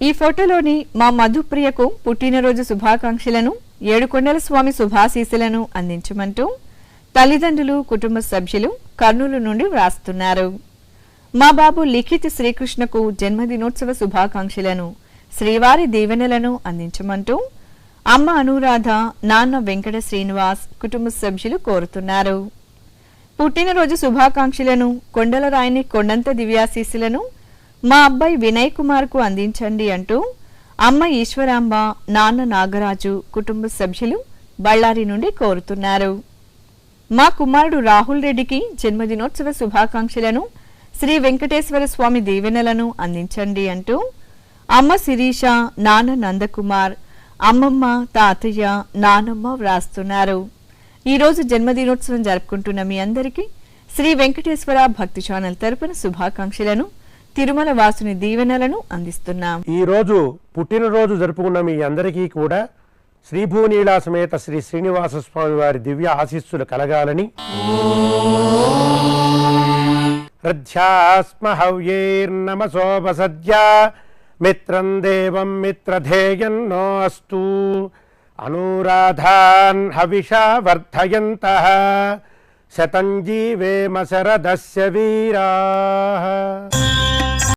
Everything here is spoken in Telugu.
ఈ ఫోటోలోని మా మధుప్రియకు పుట్టినరోజు శుభాకాంక్షలను ఏడుకొండల స్వామి శుభాశీస్సులను అందించమంటూ తల్లిదండ్రులు కుటుంబ సభ్యులు కర్నూలు నుండి వ్రాస్తున్నారు. మా బాబు లిఖిత్ శ్రీకృష్ణకు జన్మదినోత్సవ శుభాకాంక్షలను శ్రీవారి దీవెనలను అందించమంటూ అమ్మ అనురాధ, నాన్న వెంకట శ్రీనివాస్ కుటుంబ సభ్యులు కోరుతున్నారు. పుట్టినరోజు శుభాకాంక్షలను కొండలరాయని కొండంత దివ్యాశీస్సులను మా అబ్బాయి వినయ్ కుమార్ కు అందించండి అంటూ అమ్మ ఈశ్వరాంబ, నాన్న నాగరాజు కుటుంబ సభ్యులు బళ్ళారి నుండి కోరుతున్నారు. మా కుమారుడు రాహుల్ రెడ్డికి జన్మదినోత్సవ శుభాకాంక్షలను శ్రీ వెంకటేశ్వర స్వామి దీవెనలను అందించండి అంటూ అమ్మ శిరీష, నాన్న నందకుమార్, అమ్మమ్మ, తాతయ్య, నానమ్మ వ్రాస్తున్నారు. ఈరోజు జన్మదినోత్సవం జరుపుకుంటున్న మీ అందరికీ శ్రీ వెంకటేశ్వర భక్తి ఛానల్ తరపున శుభాకాంక్షలను, తిరుమల వాసుని దీవెనలను అందిస్తున్నాం. ఈ రోజు పుట్టినరోజు జరుపుకున్న మీ అందరికీ కూడా శ్రీభూనీలా సమేత శ్రీ శ్రీనివాస స్వామి వారి దివ్య ఆశీస్సులు కలగాలని రథ్యాస్మ హవ్యేర్నమసోపసద్యా మిత్రం దేవం మిత్రధేయన్నో అస్తు అనురాధాన్ హవిషా వర్ధయంతః శతం జీవేమ శరదస్య వీరాః.